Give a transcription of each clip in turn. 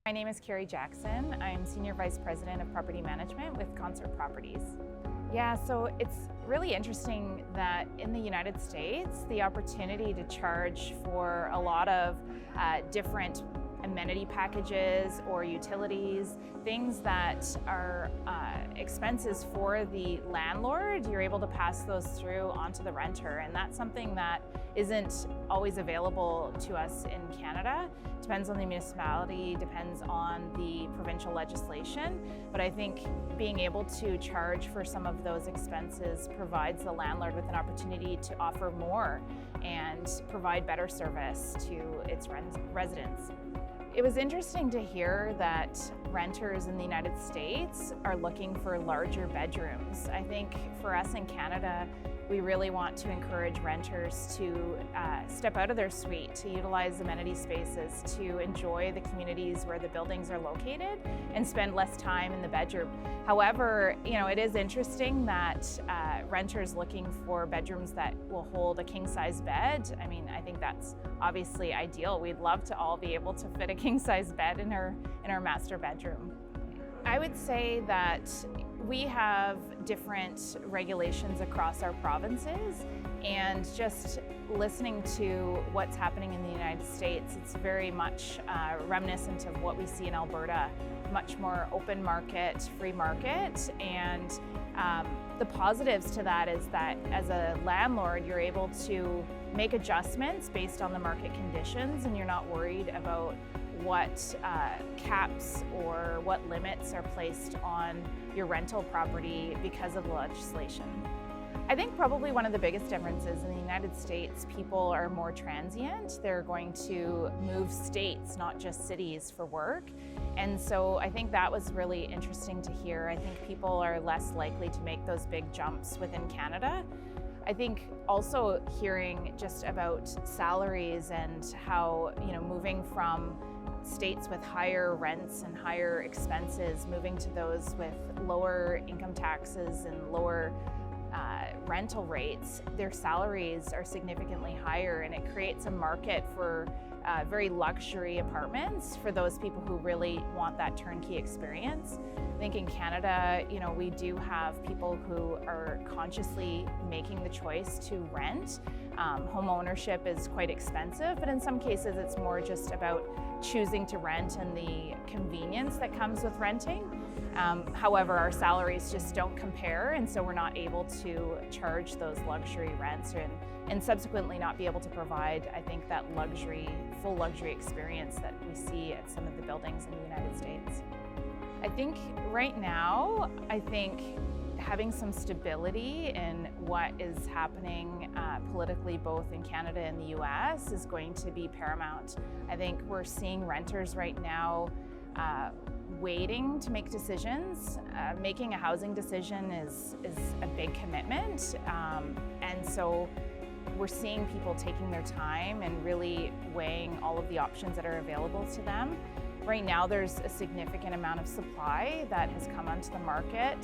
My name is Kerri Jackson. I'm Senior Vice President of Property Management with Concert Properties. Yeah, so it's really interesting that in the United States, the opportunity to charge for a lot of different amenity packages or utilities, things that are expenses for the landlord, you're able to pass those through onto the renter, and that's something that isn't always available to us in Canada. Depends on the municipality, depends on the provincial legislation, but I think being able to charge for some of those expenses provides the landlord with an opportunity to offer more and provide better service to its residents. It was interesting to hear that renters in the United States are looking for larger bedrooms. I think for us in Canada, we really want to encourage renters to step out of their suite, to utilize amenity spaces, to enjoy the communities where the buildings are located and spend less time in the bedroom. However, it is interesting that renters looking for bedrooms that will hold a king-size bed. I mean, I think that's obviously ideal. We'd love to all be able to fit a king-size bed in our master bedroom. I would say that we have different regulations across our provinces, and just listening to what's happening in the United States, it's very much reminiscent of what we see in Alberta, much more open market, free market, and the positives to that is that as a landlord, you're able to make adjustments based on the market conditions, and you're not worried about what caps or what limits are placed on your rental property because of the legislation. I think probably one of the biggest differences in the United States, people are more transient. They're going to move states, not just cities, for work. And so I think that was really interesting to hear. I think people are less likely to make those big jumps within Canada. I think also hearing just about salaries and how, moving from states with higher rents and higher expenses, moving to those with lower income taxes and lower rental rates, their salaries are significantly higher, and it creates a market for very luxury apartments for those people who really want that turnkey experience. I think in Canada, we do have people who are consciously making the choice to rent. Home ownership is quite expensive, but in some cases it's more just about choosing to rent and the convenience that comes with renting. However, our salaries just don't compare, and so we're not able to charge those luxury rents and subsequently not be able to provide, I think, that full luxury experience that we see at some of the buildings in the United States. I think right now, having some stability in what is happening politically both in Canada and the US is going to be paramount. I think we're seeing renters right now waiting to make decisions. Making a housing decision is a big commitment, and so we're seeing people taking their time and really weighing all of the options that are available to them. Right now there's a significant amount of supply that has come onto the market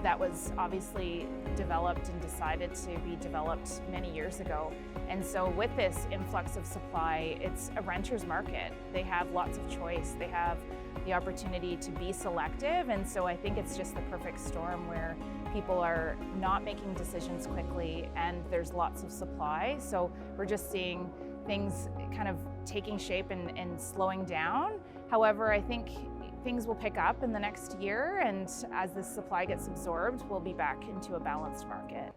that was obviously developed and decided to be developed many years ago. And so with this influx of supply, it's a renter's market. They have lots of choice. They have the opportunity to be selective. And so I think it's just the perfect storm where people are not making decisions quickly and there's lots of supply. So we're just seeing things kind of taking shape and slowing down. However, I think things will pick up in the next year, and as this supply gets absorbed, we'll be back into a balanced market.